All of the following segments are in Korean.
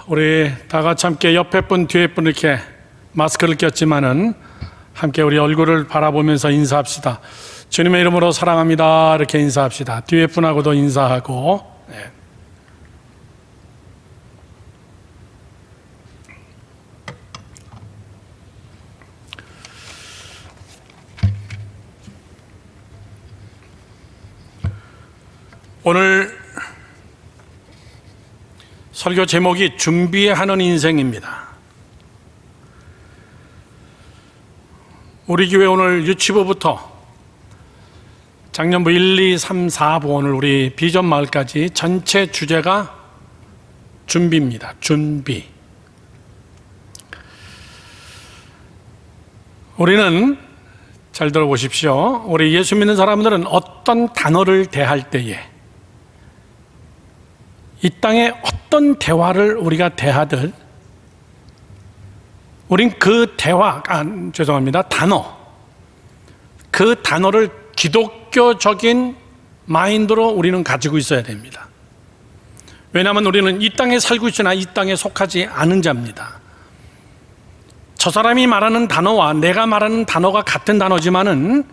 우리 다 같이 함께 옆에 분 뒤에 분 이렇게 마스크를 꼈지만은 함께 우리 얼굴을 바라보면서 인사합시다. 주님의 이름으로 사랑합니다 이렇게 인사합시다. 뒤에 분하고도 인사하고. 네. 오늘 설교 제목이 준비하는 인생입니다. 우리 교회 오늘 유치부부터 작년부 1, 2, 3, 4부 오늘 우리 비전 마을까지 전체 주제가 준비입니다. 준비. 우리는 잘 들어보십시오. 우리 예수 믿는 사람들은 어떤 단어를 대할 때에 이 땅에 어떤 대화를 우리가 대하듯 우린 그 단어, 그 단어를 기독교적인 마인드로 우리는 가지고 있어야 됩니다. 왜냐하면 우리는 이 땅에 살고 있으나 이 땅에 속하지 않은 자입니다. 저 사람이 말하는 단어와 내가 말하는 단어가 같은 단어지만은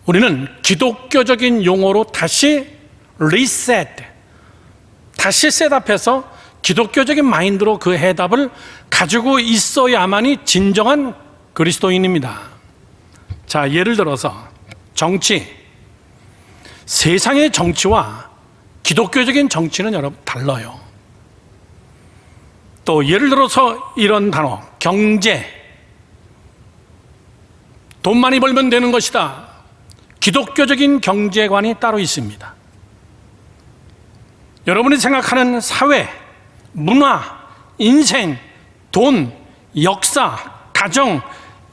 우리는 기독교적인 용어로 다시 리셋, 다시 셋업해서 기독교적인 마인드로 그 해답을 가지고 있어야만이 진정한 그리스도인입니다. 자, 예를 들어서 정치, 세상의 정치와 기독교적인 정치는 여러분 달라요. 또 예를 들어서 이런 단어, 경제, 돈 많이 벌면 되는 것이다. 기독교적인 경제관이 따로 있습니다. 여러분이 생각하는 사회, 문화, 인생, 돈, 역사, 가정,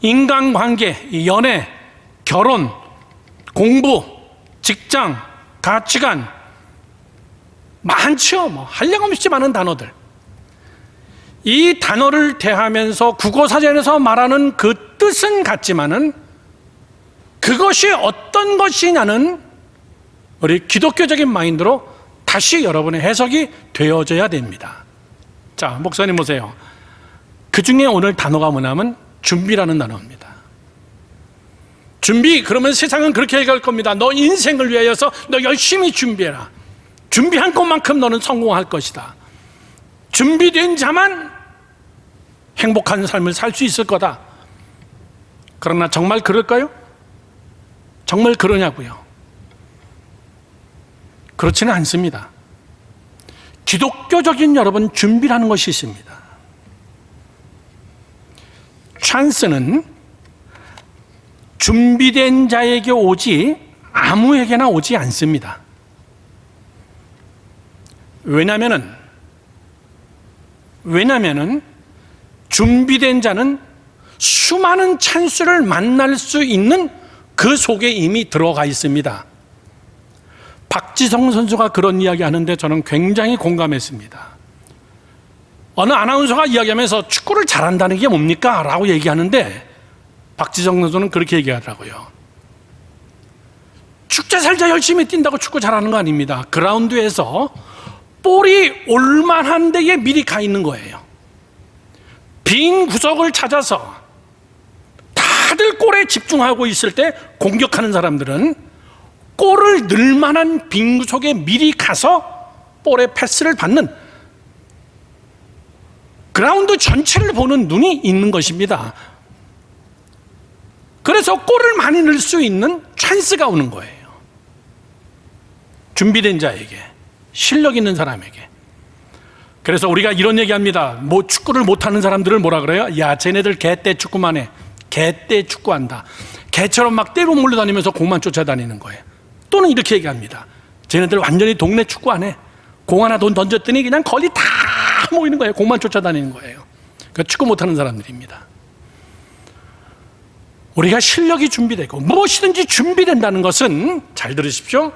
인간관계, 연애, 결혼, 공부, 직장, 가치관 많죠. 한량없이 많은 단어들. 이 단어를 대하면서 국어사전에서 말하는 그 뜻은 같지만은 그것이 어떤 것이냐는 우리 기독교적인 마인드로 다시 여러분의 해석이 되어져야 됩니다. 자, 목사님 보세요. 그 중에 오늘 단어가 뭐냐면 준비라는 단어입니다. 준비, 그러면 세상은 그렇게 얘기할 겁니다. 너 인생을 위하여서 너 열심히 준비해라. 준비한 것만큼 너는 성공할 것이다. 준비된 자만 행복한 삶을 살 수 있을 거다. 그러나 정말 그럴까요? 정말 그러냐고요? 그렇지는 않습니다. 기독교적인 여러분 준비라는 것이 있습니다. 찬스는 준비된 자에게 오지 아무에게나 오지 않습니다. 왜냐하면은 준비된 자는 수많은 찬스를 만날 수 있는 그 속에 이미 들어가 있습니다. 박지성 선수가 그런 이야기 하는데 저는 굉장히 공감했습니다. 어느 아나운서가 이야기하면서 축구를 잘한다는 게 뭡니까? 라고 얘기하는데 박지성 선수는 그렇게 얘기하더라고요. 축제 살자 열심히 뛴다고 축구 잘하는 거 아닙니다. 그라운드에서 볼이 올만한 데에 미리 가 있는 거예요. 빈 구석을 찾아서 다들 골에 집중하고 있을 때 공격하는 사람들은 골을 넣을 만한 빈 구석에 미리 가서 볼의 패스를 받는 그라운드 전체를 보는 눈이 있는 것입니다. 그래서 골을 많이 넣을 수 있는 찬스가 오는 거예요. 준비된 자에게, 실력 있는 사람에게. 그래서 우리가 이런 얘기합니다. 축구를 못하는 사람들을 뭐라 그래요? 야, 쟤네들 개떼 축구만 해. 개떼 축구한다. 개처럼 막 떼로 몰려다니면서 공만 쫓아다니는 거예요. 또는 이렇게 얘기합니다. 쟤네들 완전히 동네 축구 안 해. 공 하나 돈 던졌더니 그냥 거리 다 모이는 거예요. 공만 쫓아다니는 거예요. 그러니까 축구 못하는 사람들입니다. 우리가 실력이 준비되고 무엇이든지 준비된다는 것은, 잘 들으십시오,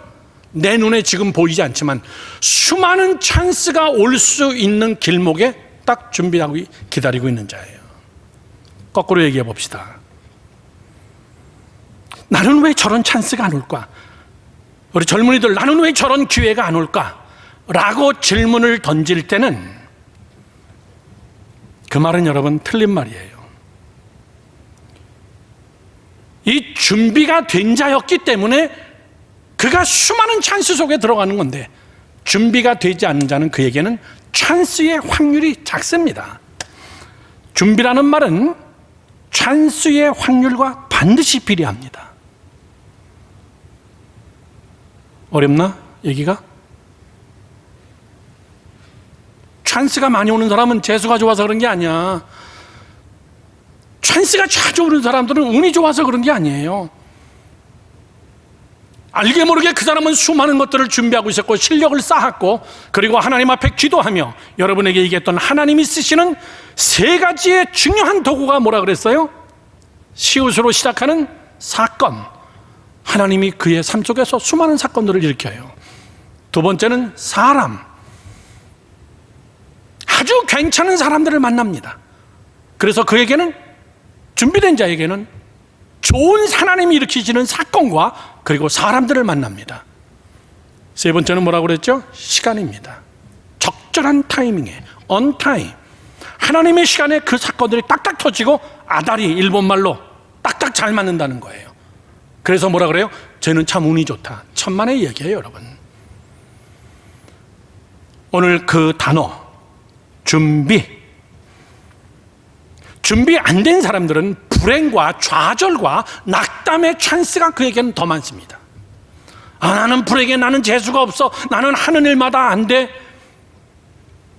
내 눈에 지금 보이지 않지만 수많은 찬스가 올 수 있는 길목에 딱 준비하고 기다리고 있는 자예요. 거꾸로 얘기해 봅시다. 나는 왜 저런 찬스가 안 올까? 우리 젊은이들, 나는 왜 저런 기회가 안 올까? 라고 질문을 던질 때는 그 말은 여러분 틀린 말이에요. 이 준비가 된 자였기 때문에 그가 수많은 찬스 속에 들어가는 건데, 준비가 되지 않는 자는 그에게는 찬스의 확률이 작습니다. 준비라는 말은 찬스의 확률과 반드시 비례합니다. 어렵나? 얘기가? 찬스가 많이 오는 사람은 재수가 좋아서 그런 게 아니야. 찬스가 자주 오는 사람들은 운이 좋아서 그런 게 아니에요. 알게 모르게 그 사람은 수많은 것들을 준비하고 있었고 실력을 쌓았고, 그리고 하나님 앞에 기도하며 여러분에게 얘기했던 하나님이 쓰시는 세 가지의 중요한 도구가 뭐라 그랬어요? 시옷으로 시작하는 사건. 하나님이 그의 삶 속에서 수많은 사건들을 일으켜요. 두 번째는 사람. 아주 괜찮은 사람들을 만납니다. 그래서 그에게는, 준비된 자에게는 좋은 하나님이 일으키시는 사건과 그리고 사람들을 만납니다. 세 번째는 뭐라고 그랬죠? 시간입니다. 적절한 타이밍에, on time. 하나님의 시간에 그 사건들이 딱딱 터지고 아다리, 일본말로 딱딱 잘 맞는다는 거예요. 그래서 뭐라 그래요? 쟤는 참 운이 좋다. 천만의 얘기예요, 여러분. 오늘 그 단어, 준비 안 된 사람들은 불행과 좌절과 낙담의 찬스가 그에게는 더 많습니다. 나는 불행해, 나는 재수가 없어, 나는 하는 일마다 안 돼,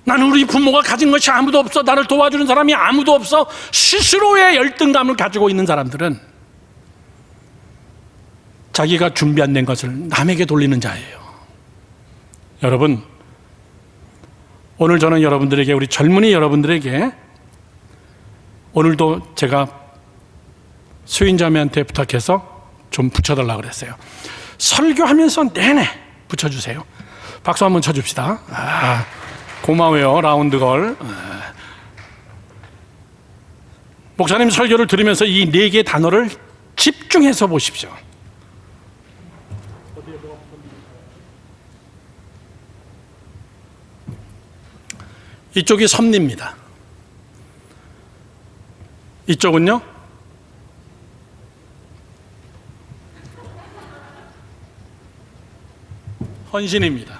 나는 우리 부모가 가진 것이 아무도 없어, 나를 도와주는 사람이 아무도 없어, 스스로의 열등감을 가지고 있는 사람들은 자기가 준비 안 된 것을 남에게 돌리는 자예요. 여러분, 오늘 저는 여러분들에게, 우리 젊은이 여러분들에게, 오늘도 제가 수인자매한테 부탁해서 좀 붙여달라고 그랬어요. 설교하면서 내내 붙여주세요. 박수 한번 쳐줍시다. 고마워요, 라운드걸. 목사님 설교를 들으면서 이 네 개의 단어를 집중해서 보십시오. 이쪽이 섭리입니다. 이쪽은요? 헌신입니다.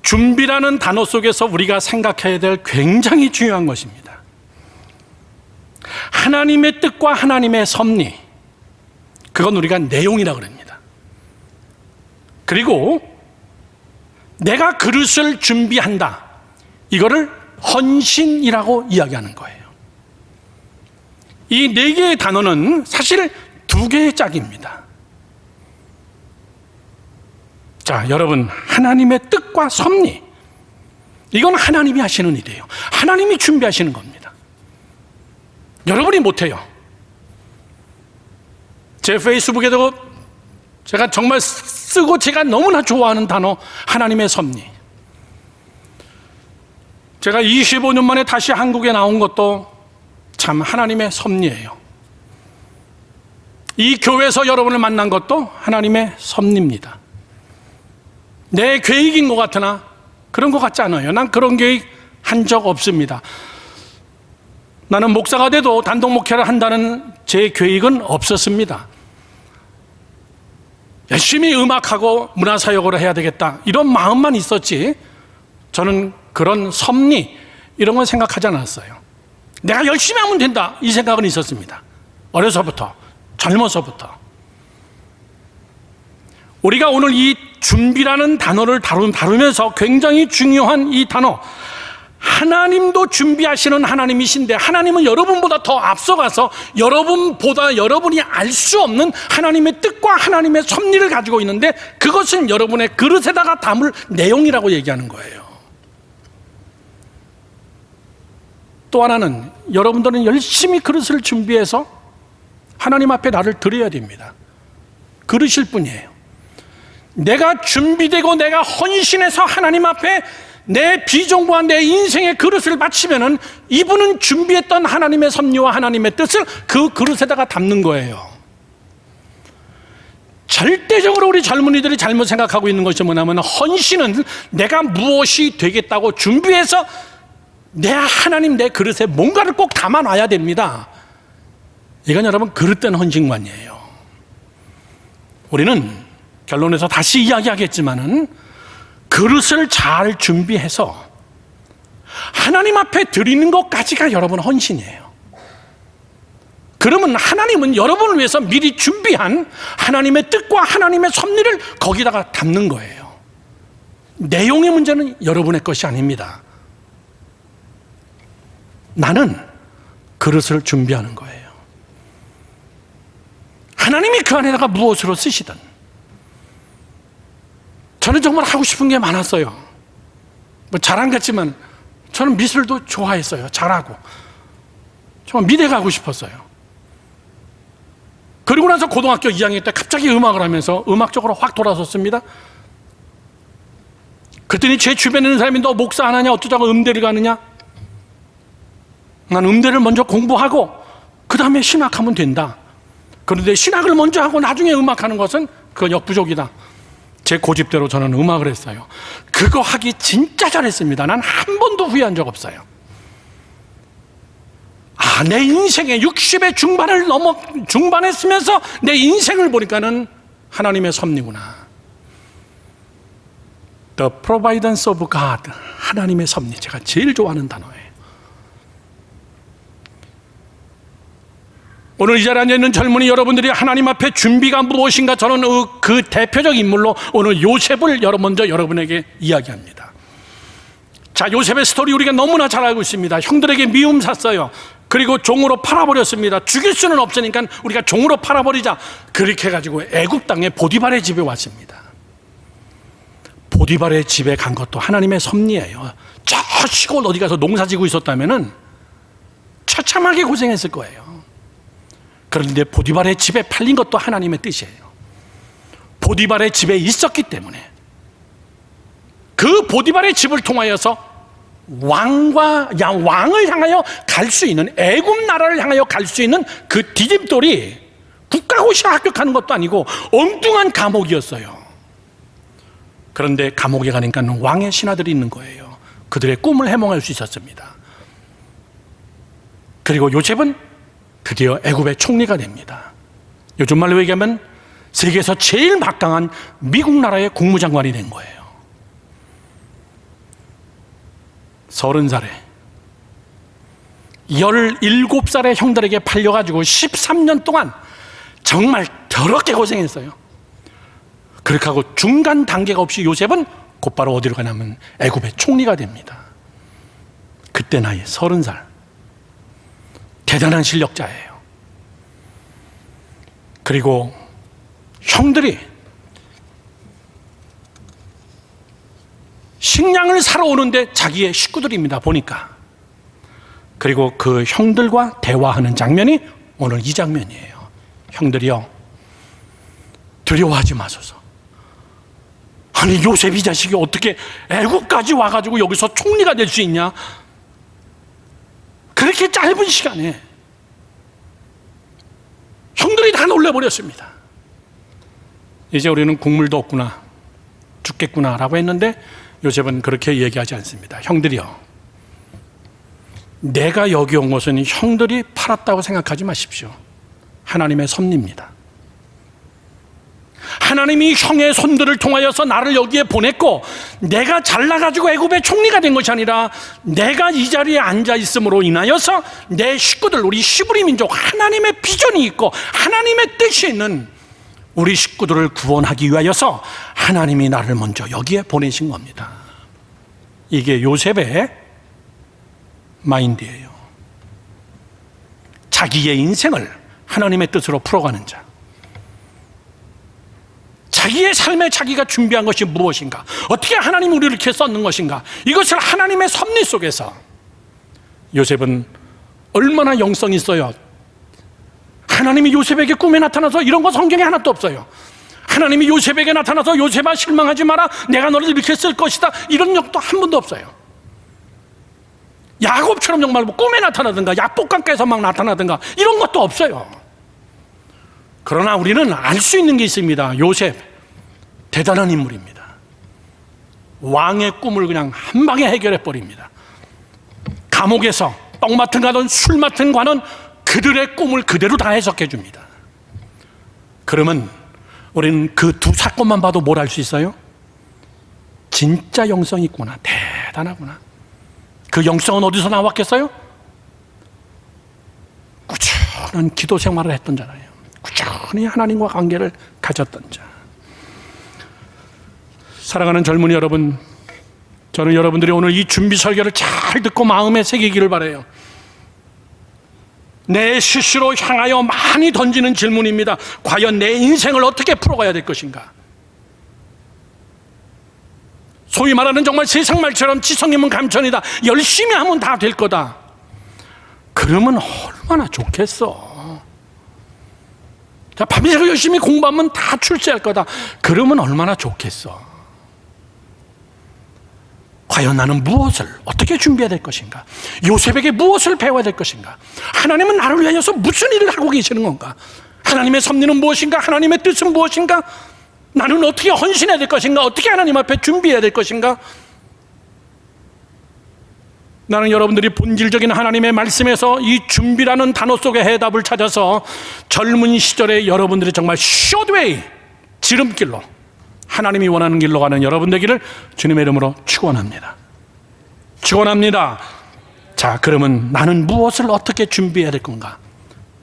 준비라는 단어 속에서 우리가 생각해야 될 굉장히 중요한 것입니다. 하나님의 뜻과 하나님의 섭리, 그건 우리가 내용이라고 합니다. 그리고 내가 그릇을 준비한다, 이거를 헌신이라고 이야기하는 거예요. 이 네 개의 단어는 사실 두 개의 짝입니다. 자, 여러분, 하나님의 뜻과 섭리, 이건 하나님이 하시는 일이에요. 하나님이 준비하시는 겁니다. 여러분이 못해요. 제 페이스북에도 제가 정말 쓰고 제가 너무나 좋아하는 단어, 하나님의 섭리. 제가 25년 만에 다시 한국에 나온 것도 참 하나님의 섭리예요. 이 교회에서 여러분을 만난 것도 하나님의 섭리입니다. 내 계획인 것 같으나 그런 것 같지 않아요. 난 그런 계획 한 적 없습니다. 나는 목사가 돼도 단독 목회를 한다는 제 계획은 없었습니다. 열심히 음악하고 문화사역을 해야 되겠다, 이런 마음만 있었지, 저는 그런 섭리 이런 건 생각하지 않았어요. 내가 열심히 하면 된다, 이 생각은 있었습니다. 어려서부터, 젊어서부터. 우리가 오늘 이 준비라는 단어를 다루면서 굉장히 중요한 이 단어, 하나님도 준비하시는 하나님이신데, 하나님은 여러분보다 더 앞서가서 여러분이 알 수 없는 하나님의 뜻과 하나님의 섭리를 가지고 있는데, 그것은 여러분의 그릇에다가 담을 내용이라고 얘기하는 거예요. 또 하나는, 여러분들은 열심히 그릇을 준비해서 하나님 앞에 나를 드려야 됩니다. 그릇일 뿐이에요. 내가 준비되고 내가 헌신해서 하나님 앞에 내 비전과 내 인생의 그릇을 바치면은, 이분은 준비했던 하나님의 섭리와 하나님의 뜻을 그 그릇에다가 담는 거예요. 절대적으로 우리 젊은이들이 잘못 생각하고 있는 것이 뭐냐면, 헌신은 내가 무엇이 되겠다고 준비해서 내 하나님 내 그릇에 뭔가를 꼭 담아놔야 됩니다. 이건 여러분 그릇된 헌신관이에요. 우리는 결론에서 다시 이야기하겠지만은 그릇을 잘 준비해서 하나님 앞에 드리는 것까지가 여러분 헌신이에요. 그러면 하나님은 여러분을 위해서 미리 준비한 하나님의 뜻과 하나님의 섭리를 거기다가 담는 거예요. 내용의 문제는 여러분의 것이 아닙니다. 나는 그릇을 준비하는 거예요. 하나님이 그 안에다가 무엇으로 쓰시든. 저는 정말 하고 싶은 게 많았어요. 뭐 자랑 같지만 저는 미술도 좋아했어요. 잘하고 정말 미대 가고 싶었어요. 그리고 나서 고등학교 2학년 때 갑자기 음악을 하면서 음악적으로 확 돌아섰습니다. 그랬더니 제 주변에 있는 사람이 너 목사 안 하냐, 어쩌자고 음대를 가느냐. 난 음대를 먼저 공부하고 그 다음에 신학하면 된다. 그런데 신학을 먼저 하고 나중에 음악하는 것은 그건 역부족이다. 제 고집대로 저는 음악을 했어요. 그거 하기 진짜 잘했습니다. 난 한 번도 후회한 적 없어요. 내 인생의 60의 중반에 쓰면서 내 인생을 보니까는 하나님의 섭리구나. The providence of God, 하나님의 섭리, 제가 제일 좋아하는 단어예요. 오늘 이 자리에 앉아있는 젊은이 여러분들이 하나님 앞에 준비가 무엇인가, 저는 그 대표적 인물로 오늘 요셉을 먼저 여러분에게 이야기합니다. 자, 요셉의 스토리 우리가 너무나 잘 알고 있습니다. 형들에게 미움 샀어요. 그리고 종으로 팔아버렸습니다. 죽일 수는 없으니까 우리가 종으로 팔아버리자. 그렇게 해가지고 애굽 땅의 보디발의 집에 왔습니다. 보디발의 집에 간 것도 하나님의 섭리예요. 저 시골 어디 가서 농사 지고 있었다면은 처참하게 고생했을 거예요. 그런데 보디발의 집에 팔린 것도 하나님의 뜻이에요. 보디발의 집에 있었기 때문에 그 보디발의 집을 통하여서 왕을 향하여 갈 수 있는, 애굽 나라를 향하여 갈 수 있는 그 디딤돌이 국가고시에 합격하는 것도 아니고 엉뚱한 감옥이었어요. 그런데 감옥에 가니까 왕의 신하들이 있는 거예요. 그들의 꿈을 해몽할 수 있었습니다. 그리고 요셉은 드디어 애굽의 총리가 됩니다. 요즘 말로 얘기하면 세계에서 제일 막강한 미국 나라의 국무장관이 된 거예요. 30살에 17살의 형들에게 팔려가지고 13년 동안 정말 더럽게 고생했어요. 그렇게 하고 중간 단계가 없이 요셉은 곧바로 어디로 가냐면 애굽의 총리가 됩니다. 그때 나이 30살. 대단한 실력자예요. 그리고 형들이 식량을 사러 오는데 자기의 식구들입니다, 보니까. 그리고 그 형들과 대화하는 장면이 오늘 이 장면이에요. 형들이요, 두려워하지 마소서. 아니, 요셉 이 자식이 어떻게 애국까지 와가지고 여기서 총리가 될 수 있냐? 그렇게 짧은 시간에 형들이 다 놀라버렸습니다. 이제 우리는 국물도 없구나, 죽겠구나 라고 했는데 요셉은 그렇게 얘기하지 않습니다. 형들이요, 내가 여기 온 것은 형들이 팔았다고 생각하지 마십시오. 하나님의 섭리입니다. 하나님이 형의 손들을 통하여서 나를 여기에 보냈고, 내가 잘나가지고 애굽의 총리가 된 것이 아니라 내가 이 자리에 앉아 있음으로 인하여서 내 식구들, 우리 히브리 민족, 하나님의 비전이 있고 하나님의 뜻이 있는 우리 식구들을 구원하기 위하여서 하나님이 나를 먼저 여기에 보내신 겁니다. 이게 요셉의 마인드예요. 자기의 인생을 하나님의 뜻으로 풀어가는 자, 자기의 삶에 자기가 준비한 것이 무엇인가, 어떻게 하나님이 우리를 이렇게 썼는 것인가, 이것을 하나님의 섭리 속에서 요셉은 얼마나 영성이 있어요. 하나님이 요셉에게 꿈에 나타나서 이런 거 성경에 하나도 없어요. 하나님이 요셉에게 나타나서 요셉아 실망하지 마라, 내가 너를 이렇게 쓸 것이다, 이런 적도 한 번도 없어요. 야곱처럼 정말 꿈에 나타나든가 약복강가에서 막 나타나든가 이런 것도 없어요. 그러나 우리는 알 수 있는 게 있습니다. 요셉, 대단한 인물입니다. 왕의 꿈을 그냥 한 방에 해결해 버립니다. 감옥에서 떡 맡은 가든 술 맡은 가는 그들의 꿈을 그대로 다 해석해 줍니다. 그러면 우리는 그 두 사건만 봐도 뭘 알 수 있어요? 진짜 영성이 있구나, 대단하구나. 그 영성은 어디서 나왔겠어요? 꾸준한 기도 생활을 했던 자예요. 꾸준히 하나님과 관계를 가졌던 자. 사랑하는 젊은이 여러분, 저는 여러분들이 오늘 이 준비 설교를 잘 듣고 마음에 새기기를 바라요. 내 스스로 향하여 많이 던지는 질문입니다. 과연 내 인생을 어떻게 풀어가야 될 것인가? 소위 말하는 정말 세상 말처럼 지성이면 감천이다, 열심히 하면 다 될 거다, 그러면 얼마나 좋겠어. 자, 밤새서 열심히 공부하면 다 출세할 거다, 그러면 얼마나 좋겠어. 과연 나는 무엇을 어떻게 준비해야 될 것인가? 요셉에게 무엇을 배워야 될 것인가? 하나님은 나를 위하여서 무슨 일을 하고 계시는 건가? 하나님의 섭리는 무엇인가? 하나님의 뜻은 무엇인가? 나는 어떻게 헌신해야 될 것인가? 어떻게 하나님 앞에 준비해야 될 것인가? 나는 여러분들이 본질적인 하나님의 말씀에서 이 준비라는 단어 속의 해답을 찾아서 젊은 시절에 여러분들이 정말 숏웨이, 지름길로, 하나님이 원하는 길로 가는 여러분 되기를 주님의 이름으로 축원합니다. 축원합니다. 자, 그러면 나는 무엇을 어떻게 준비해야 될 건가?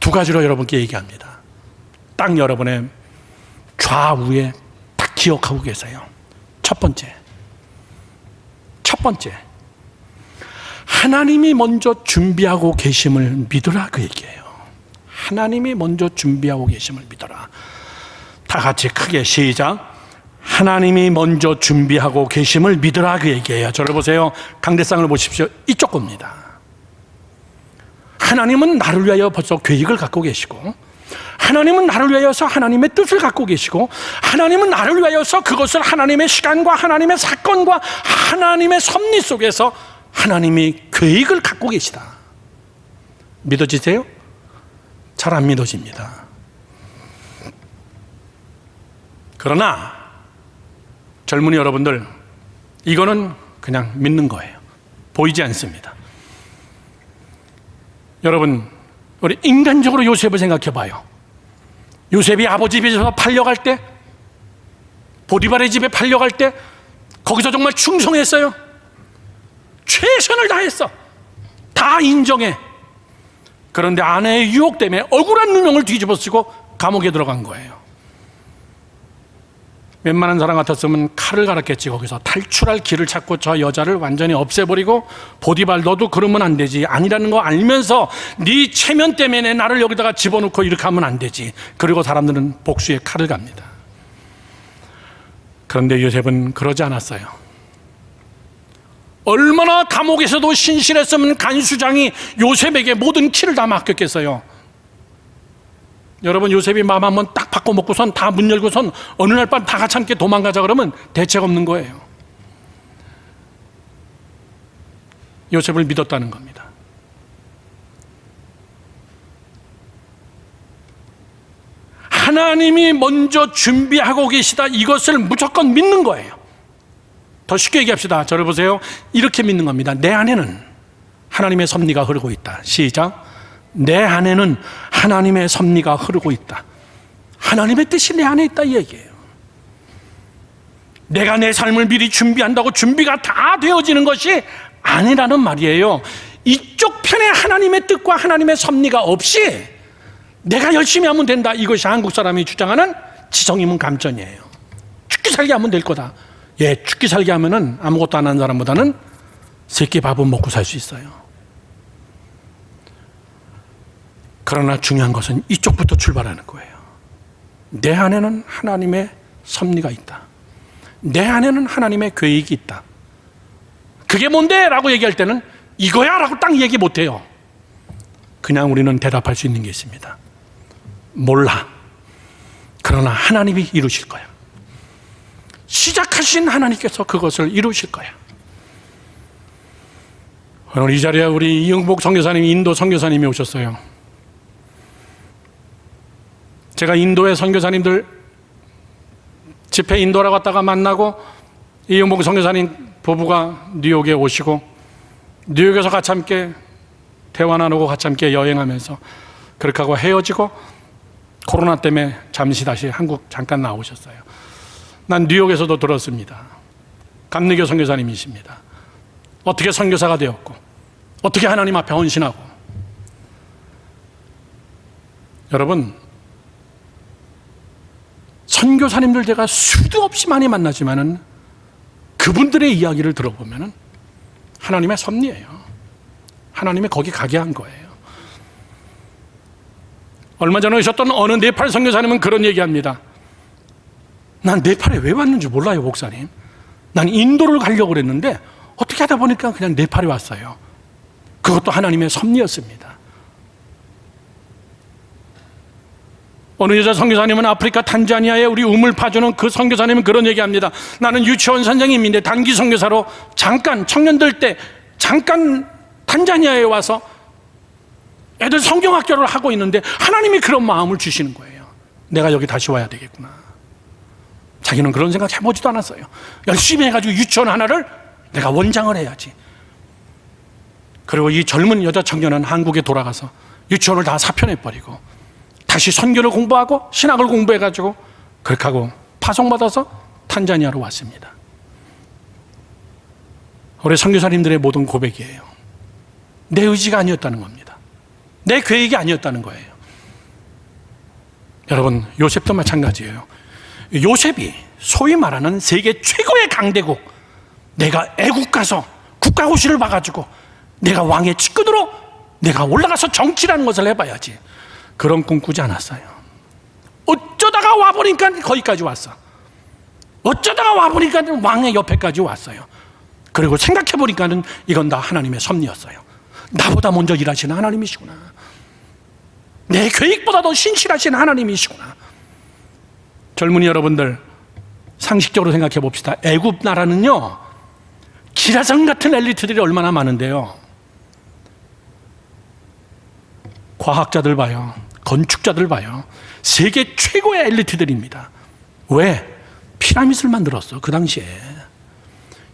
두 가지로 여러분께 얘기합니다. 딱 여러분의 좌우에 딱 기억하고 계세요. 첫 번째, 하나님이 먼저 준비하고 계심을 믿으라, 그 얘기예요. 하나님이 먼저 준비하고 계심을 믿어라. 다 같이 크게 시작. 하나님이 먼저 준비하고 계심을 믿으라, 그 얘기예요. 저를 보세요. 강대상을 보십시오. 이쪽 겁니다. 하나님은 나를 위하여 벌써 계획을 갖고 계시고, 하나님은 나를 위하여서 하나님의 뜻을 갖고 계시고, 하나님은 나를 위하여서 그것을 하나님의 시간과 하나님의 사건과 하나님의 섭리 속에서 하나님이 계획을 갖고 계시다. 믿어지세요? 잘 안 믿어집니다. 그러나 젊은이 여러분들, 이거는 그냥 믿는 거예요. 보이지 않습니다. 여러분, 우리 인간적으로 요셉을 생각해 봐요. 요셉이 아버지 집에서 팔려갈 때, 보디발의 집에 팔려갈 때 거기서 정말 충성했어요. 최선을 다했어. 다 인정해. 그런데 아내의 유혹 때문에 억울한 누명을 뒤집어 쓰고 감옥에 들어간 거예요. 웬만한 사람 같았으면 칼을 갈았겠지. 거기서 탈출할 길을 찾고 저 여자를 완전히 없애버리고, 보디발 너도 그러면 안 되지, 아니라는 거 알면서 네 체면 때문에 나를 여기다가 집어넣고 이렇게 하면 안 되지. 그리고 사람들은 복수의 칼을 갑니다. 그런데 요셉은 그러지 않았어요. 얼마나 감옥에서도 신실했으면 간수장이 요셉에게 모든 키를 다 맡겼겠어요. 여러분, 요셉이 마음 한번 딱 바꿔먹고선 다 문 열고선 어느 날 밤 다 같이 함께 도망가자 그러면 대책 없는 거예요. 요셉을 믿었다는 겁니다. 하나님이 먼저 준비하고 계시다, 이것을 무조건 믿는 거예요. 더 쉽게 얘기합시다. 저를 보세요. 이렇게 믿는 겁니다. 내 안에는 하나님의 섭리가 흐르고 있다. 시작. 내 안에는 하나님의 섭리가 흐르고 있다. 하나님의 뜻이 내 안에 있다, 이 얘기예요. 내가 내 삶을 미리 준비한다고 준비가 다 되어지는 것이 아니라는 말이에요. 이쪽 편에 하나님의 뜻과 하나님의 섭리가 없이 내가 열심히 하면 된다, 이것이 한국 사람이 주장하는 지성이면 감전이에요. 죽기 살기 하면 될 거다. 예, 죽기 살기 하면은 아무것도 안 하는 사람보다는 세끼 밥은 먹고 살 수 있어요. 그러나 중요한 것은 이쪽부터 출발하는 거예요. 내 안에는 하나님의 섭리가 있다. 내 안에는 하나님의 계획이 있다. 그게 뭔데? 라고 얘기할 때는 이거야 라고 딱 얘기 못해요. 그냥 우리는 대답할 수 있는 게 있습니다. 몰라. 그러나 하나님이 이루실 거야. 시작하신 하나님께서 그것을 이루실 거야. 오늘 이 자리에 우리 이영복 선교사님이, 인도 선교사님이 오셨어요. 제가 인도의 선교사님들 집회 인도하러 갔다가 만나고 이용복 선교사님 부부가 뉴욕에 오시고 뉴욕에서 같이 함께 대화 나누고 같이 함께 여행하면서 그렇게 하고 헤어지고 코로나 때문에 잠시 다시 한국 잠깐 나오셨어요. 난 뉴욕에서도 들었습니다. 감리교 선교사님이십니다. 어떻게 선교사가 되었고 어떻게 하나님 앞에 헌신하고. 여러분, 선교사님들 제가 수도 없이 많이 만나지만은 그분들의 이야기를 들어보면은 하나님의 섭리예요. 하나님이 거기 가게 한 거예요. 얼마 전에 오셨던 어느 네팔 선교사님은 그런 얘기합니다. 난 네팔에 왜 왔는지 몰라요, 목사님. 난 인도를 가려고 그랬는데 어떻게 하다 보니까 그냥 네팔에 왔어요. 그것도 하나님의 섭리였습니다. 어느 여자 선교사님은 아프리카 탄자니아에 우리 우물 파주는 그 선교사님은 그런 얘기합니다. 나는 유치원 선생님인데 단기 선교사로 잠깐 청년들 때 잠깐 탄자니아에 와서 애들 성경학교를 하고 있는데 하나님이 그런 마음을 주시는 거예요. 내가 여기 다시 와야 되겠구나. 자기는 그런 생각 해보지도 않았어요. 열심히 해가지고 유치원 하나를 내가 원장을 해야지. 그리고 이 젊은 여자 청년은 한국에 돌아가서 유치원을 다 사표내버리고 다시 선교를 공부하고 신학을 공부해가지고 그렇게 하고 파송받아서 탄자니아로 왔습니다. 우리 선교사님들의 모든 고백이에요. 내 의지가 아니었다는 겁니다. 내 계획이 아니었다는 거예요. 여러분, 요셉도 마찬가지예요. 요셉이 소위 말하는 세계 최고의 강대국, 내가 애국 가서 국가고시를 봐가지고 내가 왕의 측근으로 내가 올라가서 정치라는 것을 해봐야지, 그런 꿈 꾸지 않았어요. 어쩌다가 와보니까 거기까지 왔어. 어쩌다가 와보니까 왕의 옆에까지 왔어요. 그리고 생각해보니까는 이건 다 하나님의 섭리였어요. 나보다 먼저 일하시는 하나님이시구나. 내 계획보다 더 신실하신 하나님이시구나. 젊은이 여러분들, 상식적으로 생각해 봅시다. 애굽 나라는요, 기라성 같은 엘리트들이 얼마나 많은데요. 과학자들 봐요. 건축자들 봐요. 세계 최고의 엘리트들입니다. 왜? 피라밋을 만들었어, 그 당시에.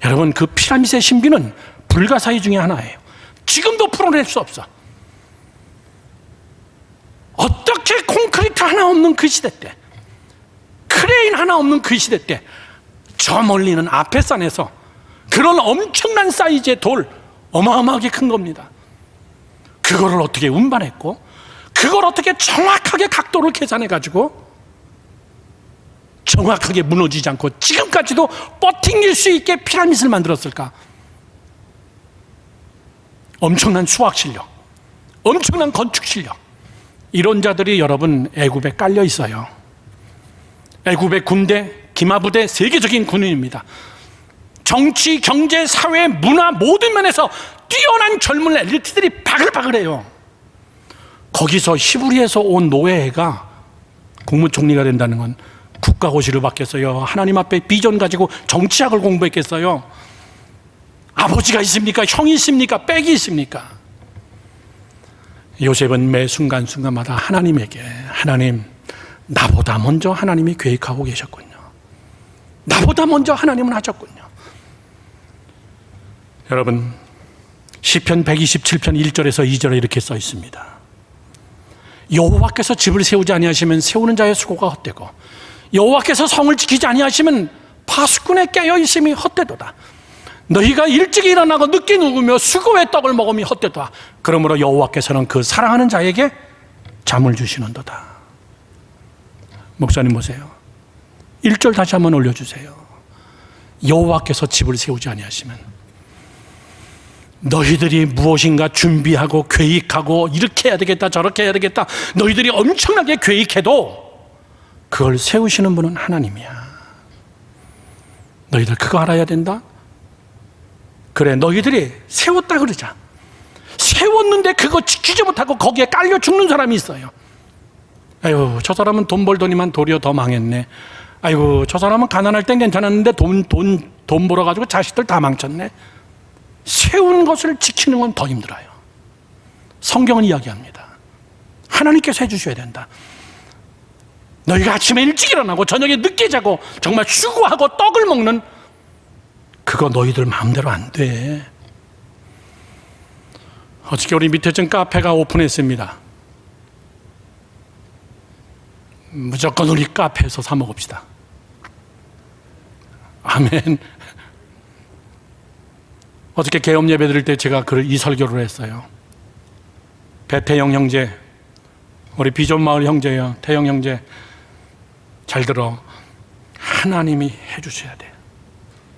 여러분, 그 피라밋의 신비는 불가사의 중에 하나예요. 지금도 풀어낼 수 없어. 어떻게 콘크리트 하나 없는 그 시대 때, 크레인 하나 없는 그 시대 때, 저 멀리는 아페산에서 그런 엄청난 사이즈의 돌, 어마어마하게 큰 겁니다. 그거를 어떻게 운반했고, 그걸 어떻게 정확하게 각도를 계산해가지고 정확하게 무너지지 않고 지금까지도 버팅길 수 있게 피라밋을 만들었을까? 엄청난 수학 실력, 엄청난 건축 실력. 이런 자들이 여러분 애굽에 깔려 있어요. 애굽의 군대, 기마부대, 세계적인 군인입니다. 정치, 경제, 사회, 문화 모든 면에서 뛰어난 젊은 엘리트들이 바글바글해요. 거기서 히브리에서 온 노예가 국무총리가 된다는 건 국가고시를 받겠어요? 하나님 앞에 비전 가지고 정치학을 공부했겠어요? 아버지가 있습니까? 형이 있습니까? 빽이 있습니까? 요셉은 매 순간순간마다 하나님에게, 하나님, 나보다 먼저 하나님이 계획하고 계셨군요. 나보다 먼저 하나님은 하셨군요. 여러분, 시편 127편 1절에서 2절에 이렇게 써 있습니다. 여호와께서 집을 세우지 아니하시면 세우는 자의 수고가 헛되고, 여호와께서 성을 지키지 아니하시면 파수꾼의 깨어있음이 헛되도다. 너희가 일찍 일어나고 늦게 누우며 수고의 떡을 먹음이 헛되도다. 그러므로 여호와께서는 그 사랑하는 자에게 잠을 주시는도다. 목사님 보세요. 1절 다시 한번 올려주세요. 여호와께서 집을 세우지 아니하시면, 너희들이 무엇인가 준비하고 계획하고 이렇게 해야 되겠다 저렇게 해야 되겠다, 너희들이 엄청나게 계획해도 그걸 세우시는 분은 하나님이야. 너희들 그거 알아야 된다. 그래, 너희들이 세웠다 그러자. 세웠는데 그거 지키지 못하고 거기에 깔려 죽는 사람이 있어요. 아유, 저 사람은 돈 벌더니만 도리어 더 망했네. 아이고, 저 사람은 가난할 땐 괜찮았는데 돈 벌어가지고 자식들 다 망쳤네. 세운 것을 지키는 건 더 힘들어요. 성경은 이야기합니다. 하나님께서 해주셔야 된다. 너희가 아침에 일찍 일어나고 저녁에 늦게 자고 정말 휴구하고 떡을 먹는 그거 너희들 마음대로 안 돼. 어저께 우리 밑에 전 카페가 오픈했습니다. 무조건 우리 카페에서 사 먹읍시다. 아멘. 어저께 개업 예배 드릴 때 제가 이 설교를 했어요. 배태영 형제, 우리 비전 마을 형제요, 태영 형제, 잘 들어. 하나님이 해주셔야 돼.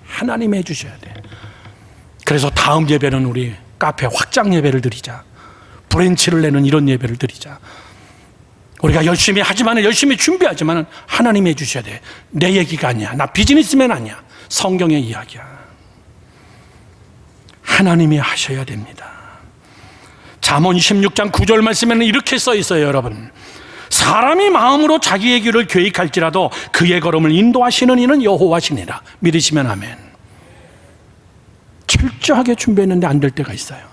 하나님이 해주셔야 돼. 그래서 다음 예배는 우리 카페 확장 예배를 드리자. 브랜치를 내는 이런 예배를 드리자. 우리가 열심히 하지만, 열심히 준비하지만 하나님이 해주셔야 돼. 내 얘기가 아니야. 나 비즈니스맨 아니야. 성경의 이야기야. 하나님이 하셔야 됩니다. 잠언 16장 9절 말씀에는 이렇게 써 있어요, 여러분. 사람이 마음으로 자기의 길을 계획할지라도 그의 걸음을 인도하시는 이는 여호와시니라. 믿으시면 아멘. 철저하게 준비했는데 안 될 때가 있어요.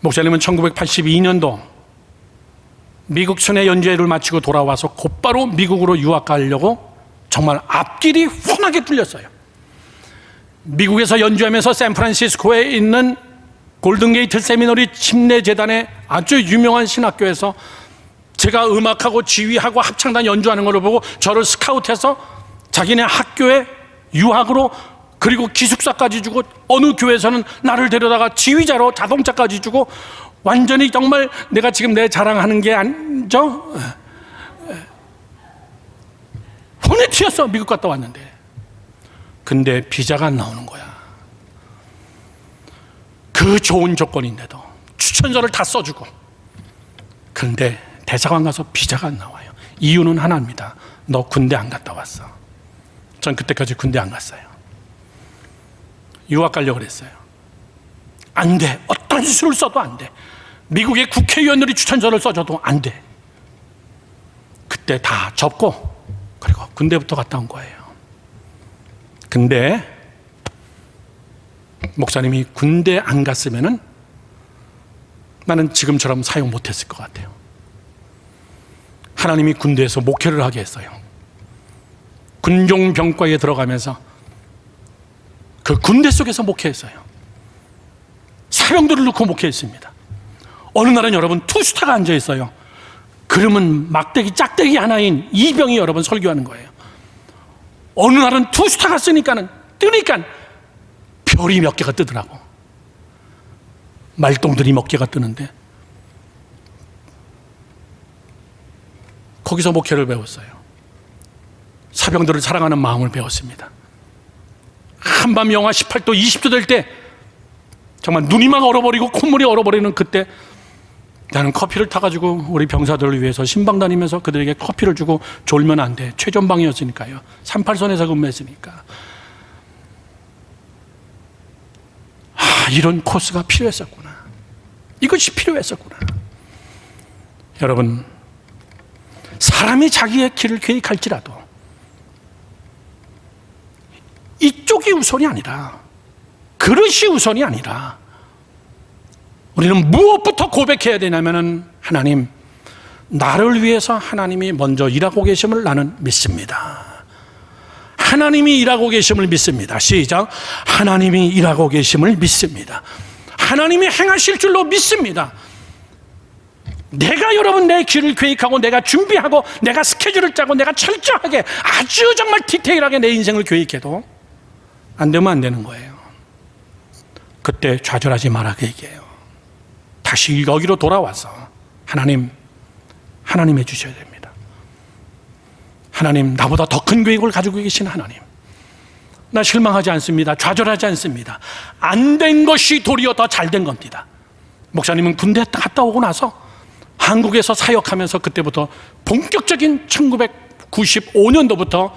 목사님은 1982년도 미국 순회 연주회를 마치고 돌아와서 곧바로 미국으로 유학 가려고 정말 앞길이 훤하게 뚫렸어요. 미국에서 연주하면서 샌프란시스코에 있는 골든게이트 세미너리 침례재단의 아주 유명한 신학교에서 제가 음악하고 지휘하고 합창단 연주하는 걸 보고 저를 스카우트해서 자기네 학교에 유학으로, 그리고 기숙사까지 주고, 어느 교회에서는 나를 데려다가 지휘자로 자동차까지 주고, 완전히 정말 내가 지금 내 자랑하는 게 아니죠? 혼에 튀었어. 미국 갔다 왔는데. 근데 비자가 안 나오는 거야. 그 좋은 조건인데도 추천서를 다 써주고. 그런데 대사관 가서 비자가 안 나와요. 이유는 하나입니다. 너 군대 안 갔다 왔어. 전 그때까지 군대 안 갔어요. 유학 가려고 그랬어요. 안 돼. 어떤 수를 써도 안 돼. 미국의 국회의원들이 추천서를 써줘도 안 돼. 그때 다 접고 그리고 군대부터 갔다 온 거예요. 근데 목사님이 군대 안 갔으면은 나는 지금처럼 사용 못했을 것 같아요. 하나님이 군대에서 목회를 하게 했어요. 군종병과에 들어가면서 그 군대 속에서 목회했어요. 사병들을 놓고 목회했습니다. 어느 날은 여러분 투스타가 앉아 있어요. 그러면 막대기 짝대기 하나인 이병이 여러분 설교하는 거예요. 어느 날은 투스타가 뜨니까 별이 몇 개가 뜨더라고. 말똥들이 몇 개가 뜨는데 거기서 목회를 배웠어요. 사병들을 사랑하는 마음을 배웠습니다. 한밤 영하 18도 20도 될 때 정말 눈이 막 얼어버리고 콧물이 얼어버리는 그때 나는 커피를 타가지고 우리 병사들을 위해서 신방 다니면서 그들에게 커피를 주고 졸면 안 돼. 최전방이었으니까요. 38선에서 근무했으니까. 이런 코스가 필요했었구나. 이것이 필요했었구나. 여러분, 사람이 자기의 길을 계획할지라도 이쪽이 우선이 아니라, 그릇이 우선이 아니라 우리는 무엇부터 고백해야 되냐면은, 하나님, 나를 위해서 하나님이 먼저 일하고 계심을 나는 믿습니다. 하나님이 일하고 계심을 믿습니다. 시작. 하나님이 일하고 계심을 믿습니다. 하나님이 행하실 줄로 믿습니다. 내가 여러분 내 길을 계획하고 내가 준비하고 내가 스케줄을 짜고 내가 철저하게 아주 정말 디테일하게 내 인생을 계획해도 안 되면 안 되는 거예요. 그때 좌절하지 말라 그 얘기예요. 다시 여기로 돌아와서 하나님 해주셔야 됩니다. 하나님, 나보다 더 큰 계획을 가지고 계신 하나님, 나 실망하지 않습니다. 좌절하지 않습니다. 안 된 것이 도리어 더 잘 된 겁니다. 목사님은 군대 갔다 오고 나서 한국에서 사역하면서 그때부터 본격적인 1995년도부터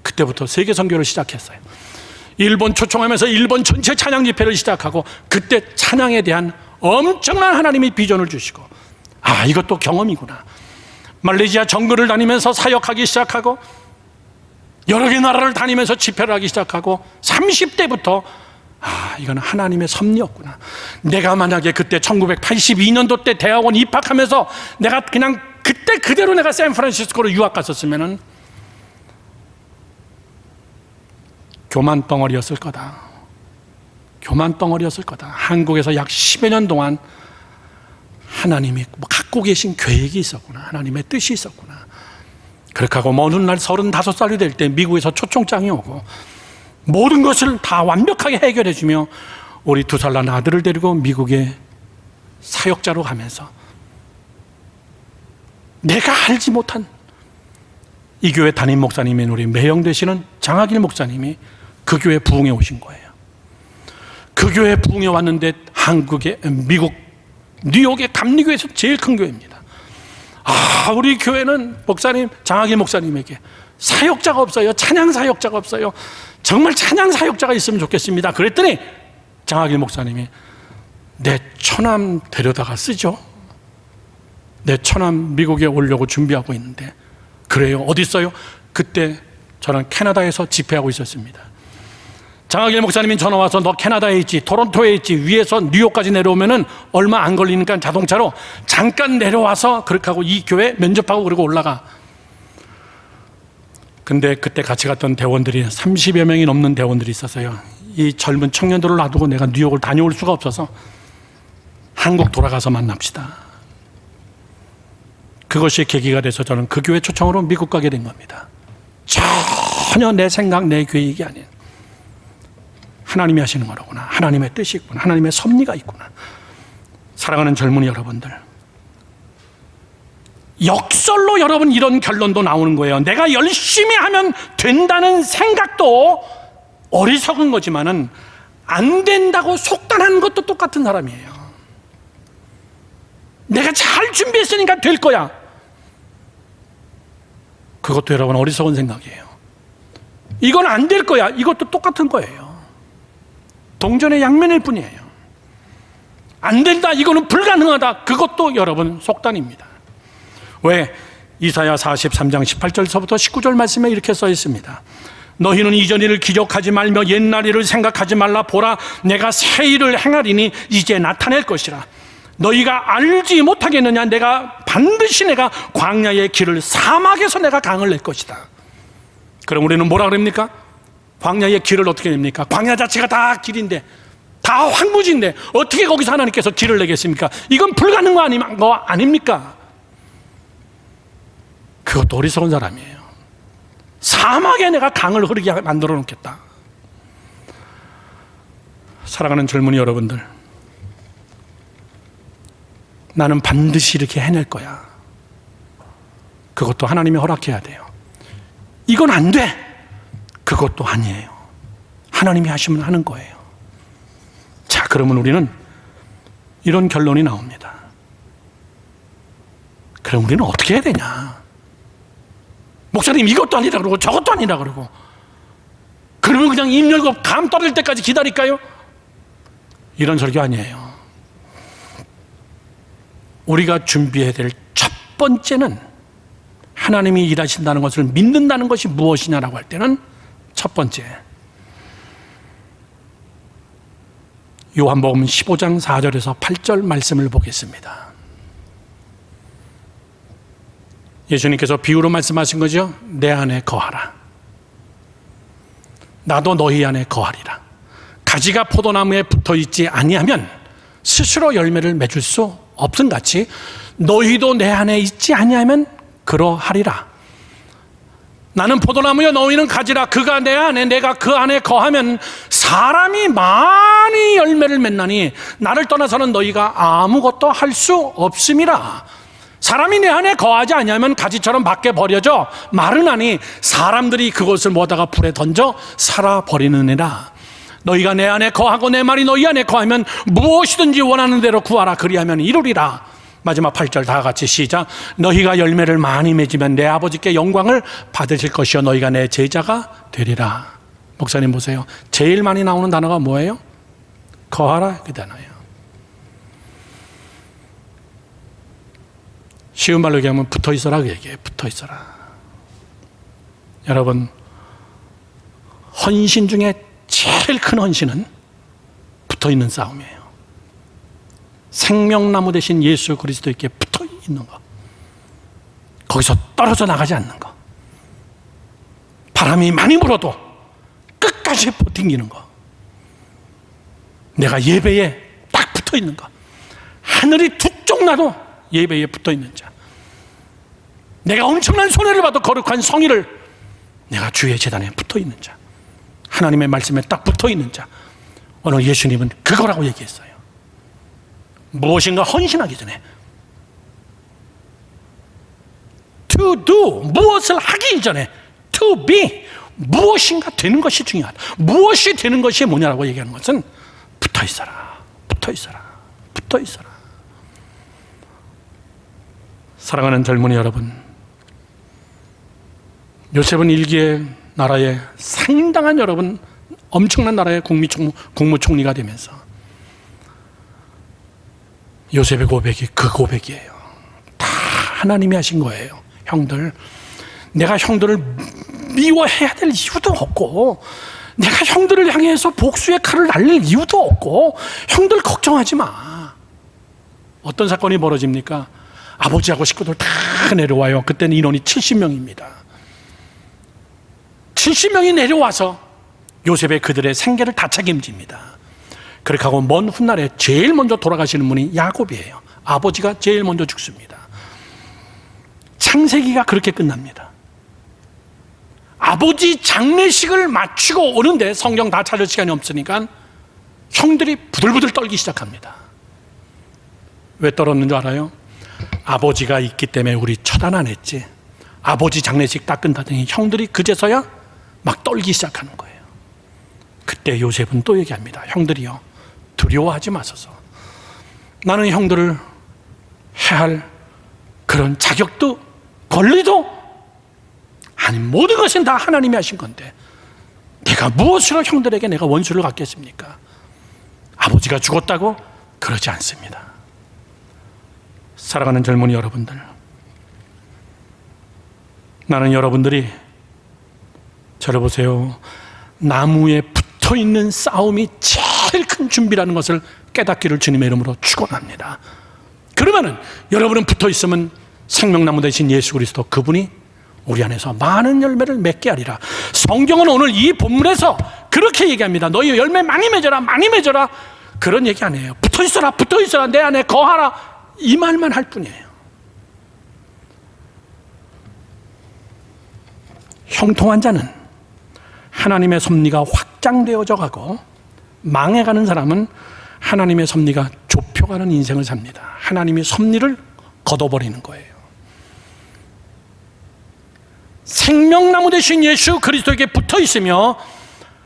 그때부터 세계 선교를 시작했어요. 일본 초청하면서 일본 전체 찬양 집회를 시작하고, 그때 찬양에 대한 엄청난 하나님의 비전을 주시고, 이것도 경험이구나. 말레이시아 정글을 다니면서 사역하기 시작하고, 여러 개 나라를 다니면서 집회를 하기 시작하고, 30대부터 이건 하나님의 섭리였구나. 내가 만약에 그때 1982년도 때 대학원 입학하면서 내가 그냥 그때 그대로 내가 샌프란시스코로 유학 갔었으면은 교만 덩어리였을 거다. 교만 덩어리였을 거다. 한국에서 약 10여 년 동안 하나님이 갖고 계신 계획이 있었구나. 하나님의 뜻이 있었구나. 그렇게 하고 어느 날 35살이 될 때 미국에서 초청장이 오고 모든 것을 다 완벽하게 해결해 주며 우리 2살 난 아들을 데리고 미국에 사역자로 가면서 내가 알지 못한 이 교회 담임 목사님인 우리 매영 되시는 장학일 목사님이 그 교회 부흥에 오신 거예요. 그 교회 부흥에 왔는데 미국 뉴욕의 감리교회에서 제일 큰 교회입니다. 우리 교회는 목사님, 장학일 목사님에게 사역자가 없어요. 찬양 사역자가 없어요. 정말 찬양 사역자가 있으면 좋겠습니다. 그랬더니 장학일 목사님이 내 처남 데려다가 쓰죠. 내 처남 미국에 오려고 준비하고 있는데. 그래요? 어디 있어요? 그때 저는 캐나다에서 집회하고 있었습니다. 장학일 목사님이 전화 와서 너 캐나다에 있지, 토론토에 있지, 위에서 뉴욕까지 내려오면은 얼마 안 걸리니까 자동차로 잠깐 내려와서 그렇게 하고 이 교회 면접하고 그러고 올라가. 근데 그때 같이 갔던 대원들이 30여 명이 넘는 대원들이 있었어요. 이 젊은 청년들을 놔두고 내가 뉴욕을 다녀올 수가 없어서 한국 돌아가서 만납시다. 그것이 계기가 돼서 저는 그 교회 초청으로 미국 가게 된 겁니다. 전혀 내 생각, 내 계획이 아닌 하나님이 하시는 거로구나. 하나님의 뜻이 있구나. 하나님의 섭리가 있구나. 사랑하는 젊은이 여러분들, 역설로 여러분 이런 결론도 나오는 거예요. 내가 열심히 하면 된다는 생각도 어리석은 거지만은 안 된다고 속단하는 것도 똑같은 사람이에요. 내가 잘 준비했으니까 될 거야. 그것도 여러분 어리석은 생각이에요. 이건 안 될 거야. 이것도 똑같은 거예요. 동전의 양면일 뿐이에요. 안 된다, 이거는 불가능하다, 그것도 여러분 속단입니다. 왜? 이사야 43장 18절서부터 19절 말씀에 이렇게 써 있습니다. 너희는 이전 일을 기억하지 말며 옛날 일을 생각하지 말라. 보라, 내가 새 일을 행하리니 이제 나타낼 것이라. 너희가 알지 못하겠느냐. 반드시 내가 광야의 길을, 사막에서 내가 강을 낼 것이다. 그럼 우리는 뭐라 그럽니까? 광야의 길을 어떻게 냅니까? 광야 자체가 다 길인데, 다 황무지인데 어떻게 거기서 하나님께서 길을 내겠습니까? 이건 불가능한 거 아닙니까? 그것도 어리석은 사람이에요. 사막에 내가 강을 흐르게 만들어 놓겠다. 사랑하는 젊은이 여러분들, 나는 반드시 이렇게 해낼 거야. 그것도 하나님이 허락해야 돼요. 이건 안 돼. 그것도 아니에요. 하나님이 하시면 하는 거예요. 자, 그러면 우리는 이런 결론이 나옵니다. 그럼 우리는 어떻게 해야 되냐? 목사님 이것도 아니다 그러고 저것도 아니다 그러고, 그러면 그냥 입 열고 감 떨어질 때까지 기다릴까요? 이런 설교 아니에요. 우리가 준비해야 될 첫 번째는 하나님이 일하신다는 것을 믿는다는 것이 무엇이냐라고 할 때는 첫 번째, 요한복음 15장 4절에서 8절 말씀을 보겠습니다. 예수님께서 비유로 말씀하신 거죠. 내 안에 거하라. 나도 너희 안에 거하리라. 가지가 포도나무에 붙어있지 아니하면 스스로 열매를 맺을 수 없음같이 너희도 내 안에 있지 아니하면 그러하리라. 나는 포도나무여 너희는 가지라. 그가 내 안에 내가 그 안에 거하면 사람이 많이 열매를 맺나니 나를 떠나서는 너희가 아무것도 할 수 없음이라. 사람이 내 안에 거하지 아니하면 가지처럼 밖에 버려져 마르나니 사람들이 그것을 모아다가 불에 던져 살아버리느니라. 너희가 내 안에 거하고 내 말이 너희 안에 거하면 무엇이든지 원하는 대로 구하라. 그리하면 이루리라. 마지막 8절 다 같이 시작. 너희가 열매를 많이 맺으면 내 아버지께 영광을 받으실 것이요 너희가 내 제자가 되리라. 목사님 보세요. 제일 많이 나오는 단어가 뭐예요? 거하라, 그 단어예요. 쉬운 말로 얘기하면 붙어 있어라 그 얘기예요. 붙어 있어라. 여러분, 헌신 중에 제일 큰 헌신은 붙어 있는 싸움이에요. 생명나무 대신 예수 그리스도께 붙어 있는 것. 거기서 떨어져 나가지 않는 거. 바람이 많이 불어도 끝까지 버티는 거. 내가 예배에 딱 붙어 있는 거. 하늘이 두 쪽 나도 예배에 붙어 있는 자. 내가 엄청난 손해를 봐도 거룩한 성의를 내가 주의 제단에 붙어 있는 자. 하나님의 말씀에 딱 붙어 있는 자. 오늘 예수님은 그거라고 얘기했어요. 무엇인가 헌신하기 전에 to do, 무엇을 하기 전에 to be, 무엇인가 되는 것이 중요하다. 무엇이 되는 것이 뭐냐라고 얘기하는 것은 붙어 있어라, 붙어 있어라, 붙어 있어라. 사랑하는 젊은이 여러분, 요셉은 일기의 나라의 상당한 여러분, 엄청난 나라의 국무총리가 되면서 요셉의 고백이 그 고백이에요. 다 하나님이 하신 거예요. 형들, 내가 형들을 미워해야 될 이유도 없고, 내가 형들을 향해서 복수의 칼을 날릴 이유도 없고, 형들 걱정하지 마. 어떤 사건이 벌어집니까? 아버지하고 식구들 다 내려와요. 그때는 인원이 70명입니다. 70명이 내려와서 요셉의 그들의 생계를 다 책임집니다. 그렇게 하고 먼 훗날에 제일 먼저 돌아가시는 분이 야곱이에요. 아버지가 제일 먼저 죽습니다. 창세기가 그렇게 끝납니다. 아버지 장례식을 마치고 오는데 성경 다 찾을 시간이 없으니까 형들이 부들부들 떨기 시작합니다. 왜 떨었는 줄 알아요? 아버지가 있기 때문에 우리 처단 안 했지. 아버지 장례식 딱 끝나더니 형들이 그제서야 막 떨기 시작하는 거예요. 그때 요셉은 또 얘기합니다. 형들이요, 두려워하지 마소서. 나는 형들을 해할 그런 자격도 권리도 아니, 모든 것은 다 하나님이 하신 건데 내가 무엇으로 형들에게 내가 원수를 갚겠습니까? 아버지가 죽었다고? 그러지 않습니다. 사랑하는 젊은이 여러분들, 나는 여러분들이 저를 보세요. 나무에 붙어있는 싸움이 제일 큰 준비라는 것을 깨닫기를 주님의 이름으로 축원합니다. 그러면은 여러분은 붙어있으면 생명나무 되신 예수 그리스도 그분이 우리 안에서 많은 열매를 맺게 하리라. 성경은 오늘 이 본문에서 그렇게 얘기합니다. 너희 열매 많이 맺어라, 많이 맺어라. 그런 얘기 안 해요. 붙어있어라, 붙어있어라, 내 안에 거하라, 이 말만 할 뿐이에요. 형통한 자는 하나님의 섭리가 확장되어져 가고, 망해가는 사람은 하나님의 섭리가 좁혀가는 인생을 삽니다. 하나님의 섭리를 걷어버리는 거예요. 생명나무 되신 예수 그리스도에게 붙어 있으며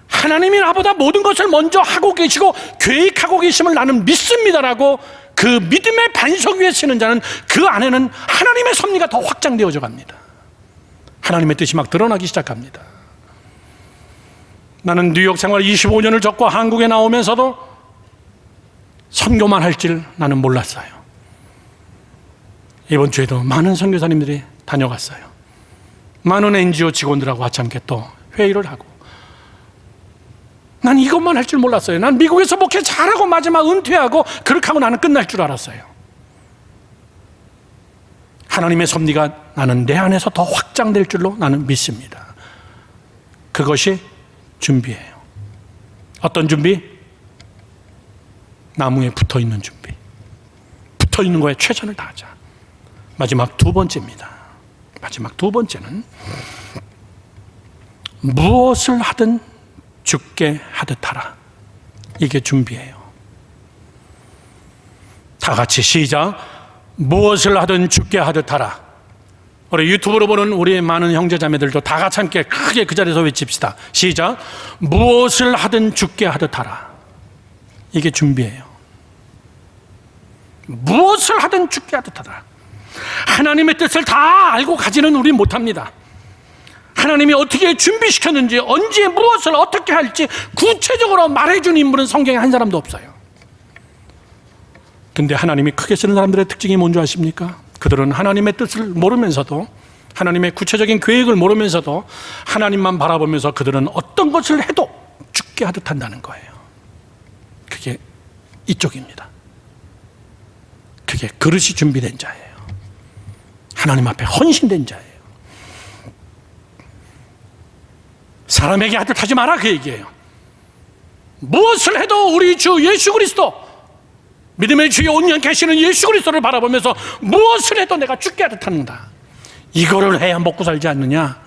하나님이 나보다 모든 것을 먼저 하고 계시고 계획하고 계심을 나는 믿습니다라고 그 믿음의 반석 위에 서는 자는 그 안에는 하나님의 섭리가 더 확장되어져 갑니다. 하나님의 뜻이 막 드러나기 시작합니다. 나는 뉴욕 생활 25년을 겪고 한국에 나오면서도 선교만 할 줄 나는 몰랐어요. 이번 주에도 많은 선교사님들이 다녀갔어요. 많은 NGO 직원들하고 같이 함께 또 회의를 하고, 난 이것만 할 줄 몰랐어요. 난 미국에서 목회 잘하고 마지막 은퇴하고 그렇게 하고 나는 끝날 줄 알았어요. 하나님의 섭리가 나는 내 안에서 더 확장될 줄로 나는 믿습니다. 그것이 준비예요. 어떤 준비? 나무에 붙어있는 준비. 붙어있는 거에 최선을 다하자. 마지막 두 번째입니다. 마지막 두 번째는 무엇을 하든 죽게 하듯 하라. 이게 준비예요. 다 같이 시작. 무엇을 하든 죽게 하듯 하라. 우리 유튜브로 보는 우리 많은 형제자매들도 다 같이 함께 크게 그 자리에서 외칩시다. 시작. 무엇을 하든 죽게 하듯 하라. 이게 준비예요. 무엇을 하든 죽게 하듯 하라. 하나님의 뜻을 다 알고 가지는 우리 못합니다. 하나님이 어떻게 준비시켰는지, 언제 무엇을 어떻게 할지 구체적으로 말해준 인물은 성경에 한 사람도 없어요. 근데 하나님이 크게 쓰는 사람들의 특징이 뭔지 아십니까? 그들은 하나님의 뜻을 모르면서도, 하나님의 구체적인 계획을 모르면서도 하나님만 바라보면서 그들은 어떤 것을 해도 죽게 하듯 한다는 거예요. 그게 이쪽입니다. 그게 그릇이 준비된 자예요. 하나님 앞에 헌신된 자예요. 사람에게 하듯 하지 마라, 그 얘기예요. 무엇을 해도 우리 주 예수 그리스도, 믿음의 주에 온전 계시는 예수 그리스도를 바라보면서 무엇을 해도 내가 죽게 하듯 하는다. 이거를 해야 먹고 살지 않느냐?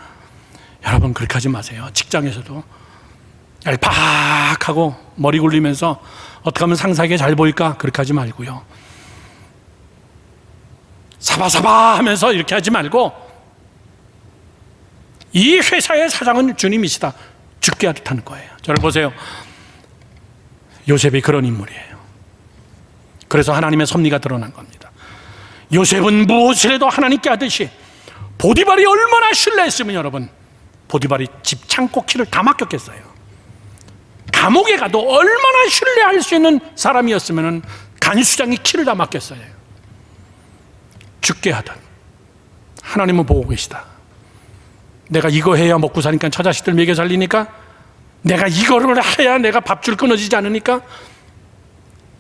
여러분, 그렇게 하지 마세요. 직장에서도 얄팍하고 머리 굴리면서 어떻게 하면 상사에게 잘 보일까? 그렇게 하지 말고요. 사바사바 하면서 이렇게 하지 말고, 이 회사의 사장은 주님이시다. 죽게 하듯 하는 거예요. 저를 보세요. 요셉이 그런 인물이에요. 그래서 하나님의 섭리가 드러난 겁니다. 요셉은 무엇을 해도 하나님께 하듯이, 보디발이 얼마나 신뢰했으면 여러분, 보디발이 집 창고 키를 다 맡겼겠어요. 감옥에 가도 얼마나 신뢰할 수 있는 사람이었으면 간수장이 키를 다 맡겼어요. 죽게 하듯. 하나님은 보고 계시다. 내가 이거 해야 먹고 사니까, 처자식들 먹여 살리니까, 내가 이거를 해야 내가 밥줄 끊어지지 않으니까,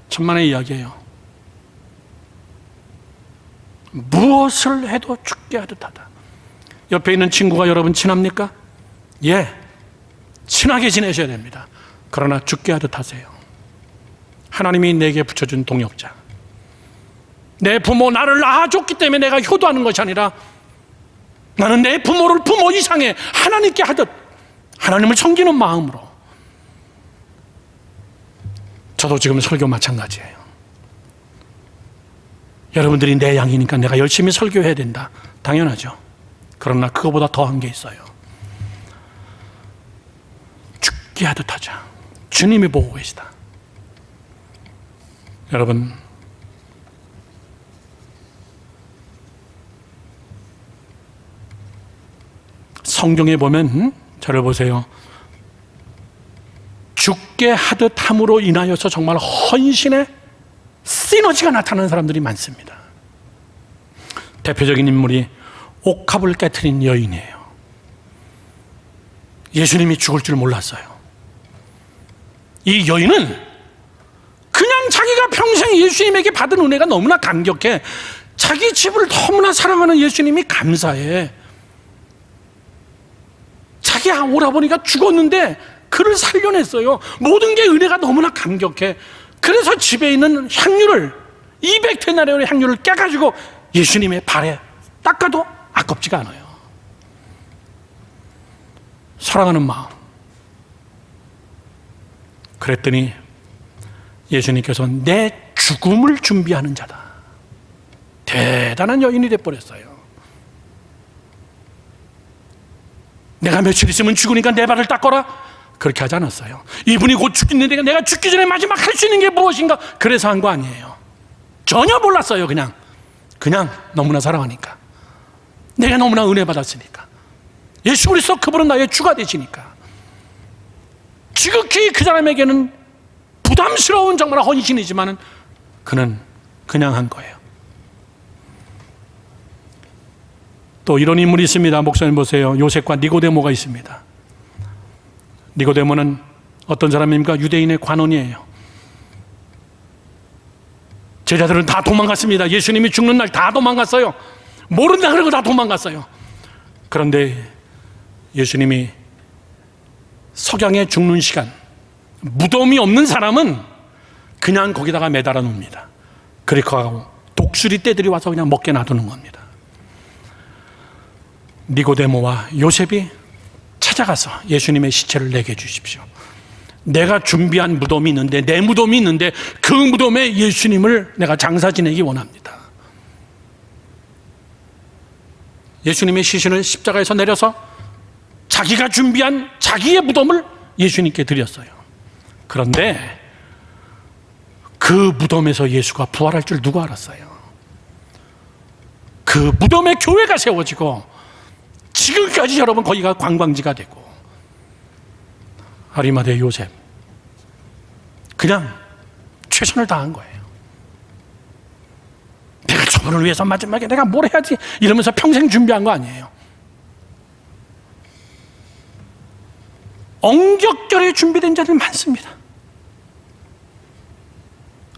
천만의 이야기예요. 무엇을 해도 죽게 하듯 하다. 옆에 있는 친구가 여러분 친합니까? 예, 친하게 지내셔야 됩니다. 그러나 죽게 하듯 하세요. 하나님이 내게 붙여준 동역자, 내 부모 나를 낳아줬기 때문에 내가 효도하는 것이 아니라, 나는 내 부모를 부모 이상의 하나님께 하듯 하나님을 섬기는 마음으로. 저도 지금 설교 마찬가지예요. 여러분들이 내 양이니까 내가 열심히 설교해야 된다, 당연하죠. 그러나 그거보다 더한 게 있어요. 죽게 하듯 하자. 주님이 보고 계시다. 여러분, 성경에 보면, 저를 보세요. 죽게 하듯 함으로 인하여서 정말 헌신의 시너지가 나타나는 사람들이 많습니다. 대표적인 인물이 옥합을 깨트린 여인이에요. 예수님이 죽을 줄 몰랐어요. 이 여인은 그냥 자기가 평생 예수님에게 받은 은혜가 너무나 감격해, 자기 집을 너무나 사랑하는 예수님이 감사해, 자기 오라버니가 죽었는데 그를 살려냈어요. 모든 게 은혜가 너무나 감격해. 그래서 집에 있는 향유를, 200데나리온의 향유를 깨가지고 예수님의 발에 닦아도 아깝지가 않아요. 사랑하는 마음. 그랬더니 예수님께서 내 죽음을 준비하는 자다. 대단한 여인이 돼버렸어요. 내가 며칠 있으면 죽으니까 내 발을 닦아라, 그렇게 하지 않았어요. 이분이 곧 죽겠는데 내가 죽기 전에 마지막 할 수 있는 게 무엇인가, 그래서 한 거 아니에요. 전혀 몰랐어요. 그냥 너무나 사랑하니까, 내가 너무나 은혜 받았으니까, 예수 그리스도 그분은 나의 주가 되시니까. 지극히 그 사람에게는 부담스러운 정말 헌신이지만 그는 그냥 한 거예요. 또 이런 인물이 있습니다. 목사님 보세요. 요셉과 니고데모가 있습니다. 니고데모는 어떤 사람입니까? 유대인의 관원이에요. 제자들은 다 도망갔습니다. 예수님이 죽는 날 다 도망갔어요. 모른다 그러고 다 도망갔어요. 그런데 예수님이 석양에 죽는 시간, 무덤이 없는 사람은 그냥 거기다가 매달아 놓습니다. 그리고 독수리 떼들이 와서 그냥 먹게 놔두는 겁니다. 니고데모와 요셉이 찾아가서 예수님의 시체를 내게 주십시오. 내가 준비한 무덤이 있는데, 내 무덤이 있는데 그 무덤에 예수님을 내가 장사 지내기 원합니다. 예수님의 시신을 십자가에서 내려서 자기가 준비한 자기의 무덤을 예수님께 드렸어요. 그런데 그 무덤에서 예수가 부활할 줄 누가 알았어요? 그 무덤에 교회가 세워지고 지금까지 여러분 거기가 관광지가 되고, 아리마대 요셉 그냥 최선을 다한 거예요. 내가 저분을 위해서 마지막에 내가 뭘 해야지 이러면서 평생 준비한 거 아니에요. 엉격결에 준비된 자들 많습니다.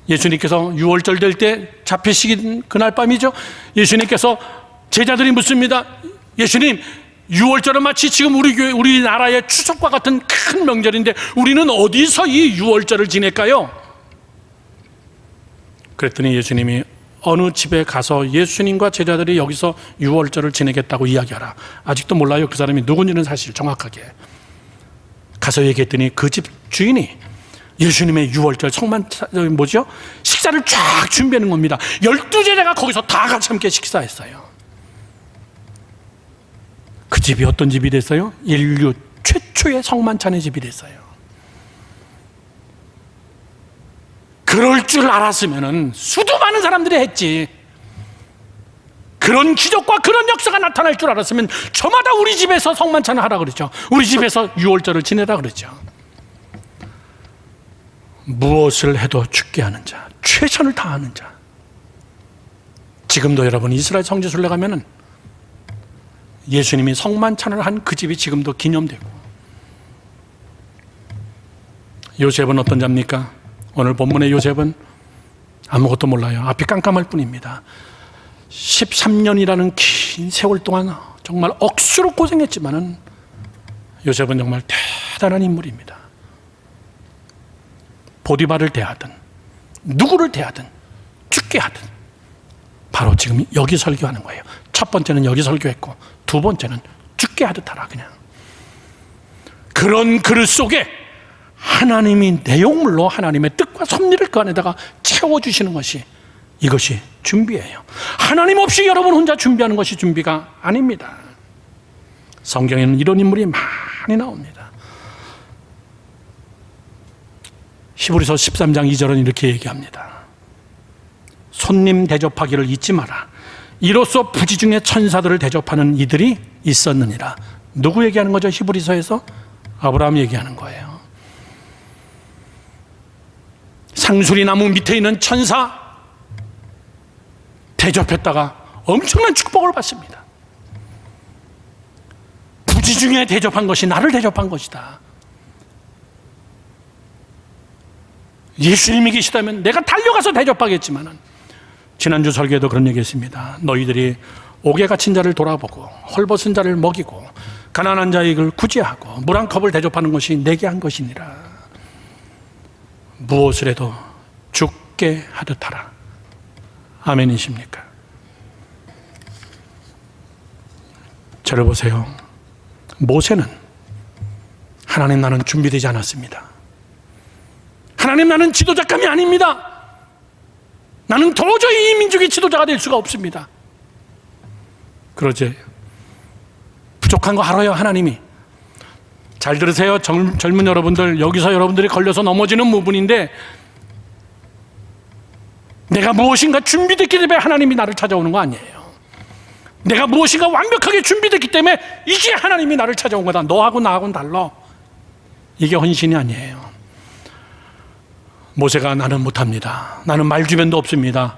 예수님께서 6월절 될 때 잡히시긴 그날 밤이죠. 예수님께서 제자들이 묻습니다. 예수님, 유월절은 마치 지금 우리나라의 추석과 같은 큰 명절인데 우리는 어디서 이 유월절을 지낼까요? 그랬더니 예수님이 어느 집에 가서 예수님과 제자들이 여기서 유월절을 지내겠다고 이야기하라. 아직도 몰라요, 그 사람이 누군지는 사실 정확하게. 가서 얘기했더니 그 집 주인이 예수님의 유월절 식사를 쫙 준비하는 겁니다. 12제자가 거기서 다 같이 함께 식사했어요. 그 집이 어떤 집이 됐어요? 인류 최초의 성만찬의 집이 됐어요. 그럴 줄 알았으면 수도 많은 사람들이 했지. 그런 기적과 그런 역사가 나타날 줄 알았으면 저마다 우리 집에서 성만찬을 하라 그러죠. 우리 집에서 유월절을 지내라 그러죠. 무엇을 해도 죽게 하는 자, 최선을 다하는 자. 지금도 여러분 이스라엘 성지순례 가면은 예수님이 성만찬을 한 그 집이 지금도 기념되고. 요셉은 어떤 자입니까? 오늘 본문의 요셉은 아무것도 몰라요. 앞이 깜깜할 뿐입니다. 13년이라는 긴 세월 동안 정말 억수로 고생했지만은 요셉은 정말 대단한 인물입니다. 보디발을 대하든 누구를 대하든 죽게 하든 바로 지금 여기 설교하는 거예요. 첫 번째는 여기 설교했고 두 번째는 죽게 하듯 하라. 그냥 그런 그릇 속에 하나님이 내용물로 하나님의 뜻과 섭리를 그 안에다가 채워주시는 것이, 이것이 준비예요. 하나님 없이 여러분 혼자 준비하는 것이 준비가 아닙니다. 성경에는 이런 인물이 많이 나옵니다. 히브리서 13장 2절은 이렇게 얘기합니다. 손님 대접하기를 잊지 마라. 이로써 부지 중에 천사들을 대접하는 이들이 있었느니라. 누구 얘기하는 거죠? 히브리서에서 아브라함 얘기하는 거예요. 상수리 나무 밑에 있는 천사 대접했다가 엄청난 축복을 받습니다. 부지 중에 대접한 것이 나를 대접한 것이다. 예수님이 계시다면 내가 달려가서 대접하겠지만, 지난주 설교에도 그런 얘기했습니다. 너희들이 옥에 갇힌 자를 돌아보고 헐벗은 자를 먹이고 가난한 자에게 구제하고 물 한 컵을 대접하는 것이 내게 한 것이니라. 무엇을 해도 죽게 하듯 하라. 아멘이십니까? 저를 보세요. 모세는 하나님 나는 준비되지 않았습니다. 하나님 나는 지도자감이 아닙니다. 나는 도저히 이 민족의 지도자가 될 수가 없습니다. 그러지. 부족한 거 알아요, 하나님이. 잘 들으세요, 젊은 여러분들. 여기서 여러분들이 걸려서 넘어지는 부분인데, 내가 무엇인가 준비됐기 때문에 하나님이 나를 찾아오는 거 아니에요. 내가 무엇인가 완벽하게 준비됐기 때문에 이게 하나님이 나를 찾아온 거다. 너하고 나하고는 달라. 이게 헌신이 아니에요. 모세가 나는 못합니다. 나는 말 주변도 없습니다.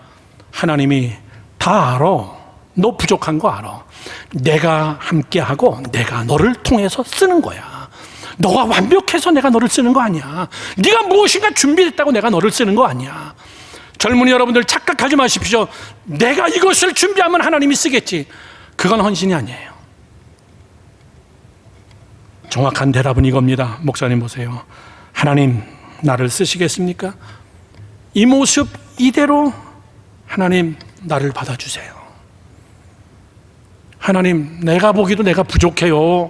하나님이 다 알아. 너 부족한 거 알아. 내가 함께하고 내가 너를 통해서 쓰는 거야. 너가 완벽해서 내가 너를 쓰는 거 아니야. 네가 무엇인가 준비됐다고 내가 너를 쓰는 거 아니야. 젊은이 여러분들 착각하지 마십시오. 내가 이것을 준비하면 하나님이 쓰겠지. 그건 헌신이 아니에요. 정확한 대답은 이겁니다. 목사님 보세요. 하나님 나를 쓰시겠습니까? 이 모습 이대로 하나님 나를 받아주세요. 하나님 내가 보기도 내가 부족해요.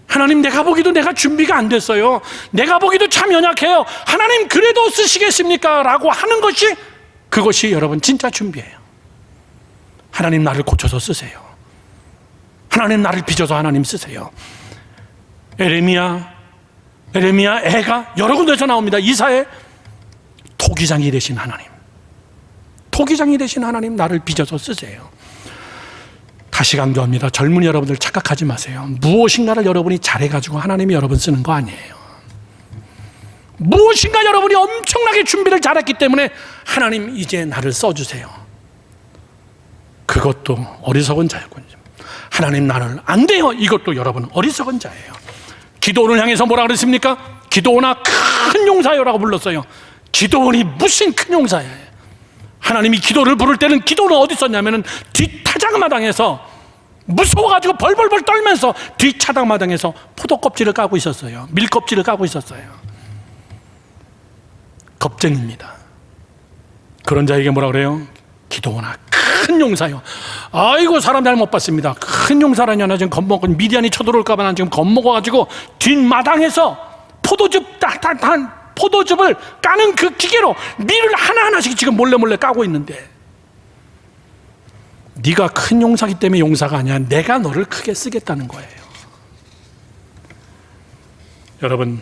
하나님 내가 보기도 내가 준비가 안 됐어요. 내가 보기도 참 연약해요. 하나님 그래도 쓰시겠습니까? 라고 하는 것이, 그것이 여러분 진짜 준비예요. 하나님 나를 고쳐서 쓰세요. 하나님 나를 빚어서 하나님 쓰세요. 에레미야 애가 여러 군데서 나옵니다. 이사야 토기장이 되신 하나님, 토기장이 되신 하나님 나를 빚어서 쓰세요. 다시 강조합니다. 젊은이 여러분들 착각하지 마세요. 무엇인가를 여러분이 잘해가지고 하나님이 여러분 쓰는 거 아니에요. 무엇인가 여러분이 엄청나게 준비를 잘했기 때문에 하나님 이제 나를 써주세요. 그것도 어리석은 자였군요. 하나님 나를 안 돼요. 이것도 여러분 어리석은 자예요. 기도원을 향해서 뭐라 그랬습니까? 기도원아 큰 용사여라고 불렀어요. 기도원이 무슨 큰 용사예요. 하나님이 기도를 부를 때는 기도는 어디 있었냐면은 뒷타작마당에서 무서워가지고 벌벌벌 떨면서 뒷차당마당에서 포도껍질을 까고 있었어요. 밀껍질을 까고 있었어요. 겁쟁입니다. 그런 자에게 뭐라 그래요? 기도나 큰 용사요. 아이고 사람 잘못 봤습니다. 큰 용사라냐. 나 지금 겁먹고 미디안이 쳐들어올까봐 난 지금 겁먹어가지고 뒷마당에서 포도즙을 까는 그 기계로 밀을 하나하나씩 지금 몰래 까고 있는데, 네가 큰 용사기 때문에 용사가 아니야. 내가 너를 크게 쓰겠다는 거예요. 여러분,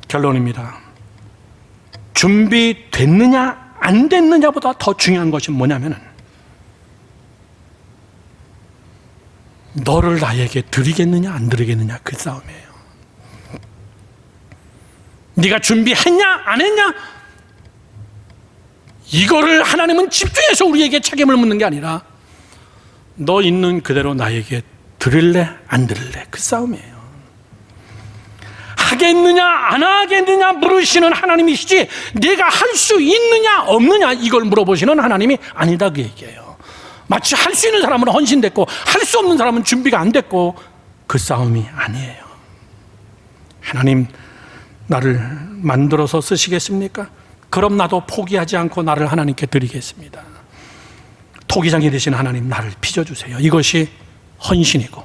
결론입니다. 준비됐느냐 안 됐느냐보다 더 중요한 것이 뭐냐면은 너를 나에게 드리겠느냐 안 드리겠느냐, 그 싸움이에요. 네가 준비했냐 안 했냐, 이거를 하나님은 집중해서 우리에게 책임을 묻는 게 아니라 너 있는 그대로 나에게 드릴래 안 드릴래, 그 싸움이에요. 하겠느냐 안 하겠느냐 물으시는 하나님이시지, 내가 할 수 있느냐 없느냐 이걸 물어보시는 하나님이 아니다, 그 얘기예요. 마치 할 수 있는 사람은 헌신됐고 할 수 없는 사람은 준비가 안 됐고, 그 싸움이 아니에요. 하나님, 나를 만들어서 쓰시겠습니까? 그럼 나도 포기하지 않고 나를 하나님께 드리겠습니다. 토기장이 되신 하나님, 나를 빚어주세요. 이것이 헌신이고,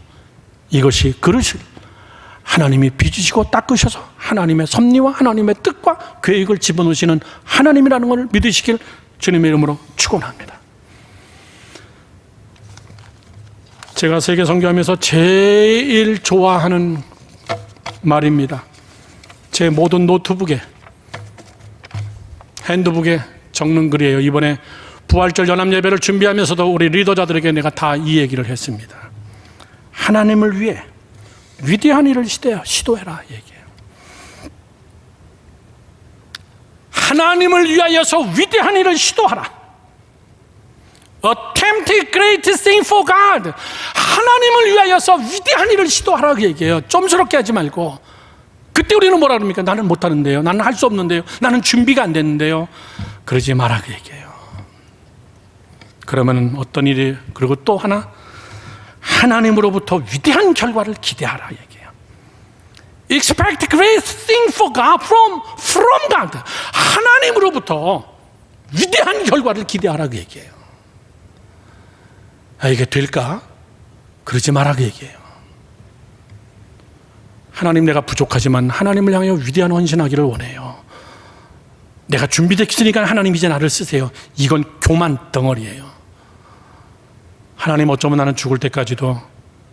이것이 그릇을 하나님이 빚으시고 닦으셔서 하나님의 섭리와 하나님의 뜻과 계획을 집어넣으시는 하나님이라는 것을 믿으시길 주님의 이름으로 축원합니다. 제가 세계 선교하면서 제일 좋아하는 말입니다. 제 모든 노트북에, 핸드북에 적는 글이에요. 이번에 부활절 연합 예배를 준비하면서도 우리 리더자들에게 내가 다 이 얘기를 했습니다. 하나님을 위해 위대한 일을 시도해라 얘기해요. 하나님을 위하여서 위대한 일을 시도하라. Attempt a great thing for God. 하나님을 위하여서 위대한 일을 시도하라 그 얘기해요. 좀스럽게 하지 말고. 그때 우리는 뭐라 그럽니까? 나는 못하는데요, 나는 할 수 없는데요, 나는 준비가 안 됐는데요. 그러지 마라 그 얘기해요. 그러면 어떤 일이, 그리고 또 하나, 하나님으로부터 위대한 결과를 기대하라 얘기해요. Expect great thing for God from God. 하나님으로부터 위대한 결과를 기대하라 그 얘기해요. 이게 될까? 그러지 마라 그 얘기해요. 하나님, 내가 부족하지만 하나님을 향하여 위대한 헌신하기를 원해요. 내가 준비됐으니까 하나님 이제 나를 쓰세요. 이건 교만 덩어리예요. 하나님, 어쩌면 나는 죽을 때까지도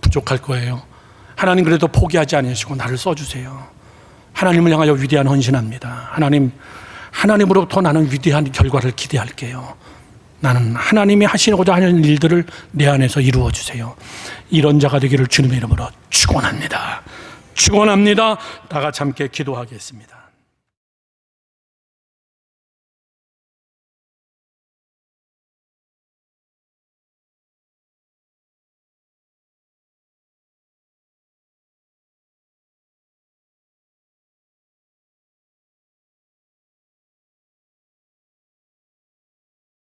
부족할 거예요. 하나님, 그래도 포기하지 않으시고 나를 써주세요. 하나님을 향하여 위대한 헌신합니다. 하나님, 하나님으로부터 나는 위대한 결과를 기대할게요. 나는 하나님이 하시고자 하는 일들을 내 안에서 이루어 주세요. 이런 자가 되기를 주님의 이름으로 축원합니다. 축원합니다. 다 같이 함께 기도하겠습니다.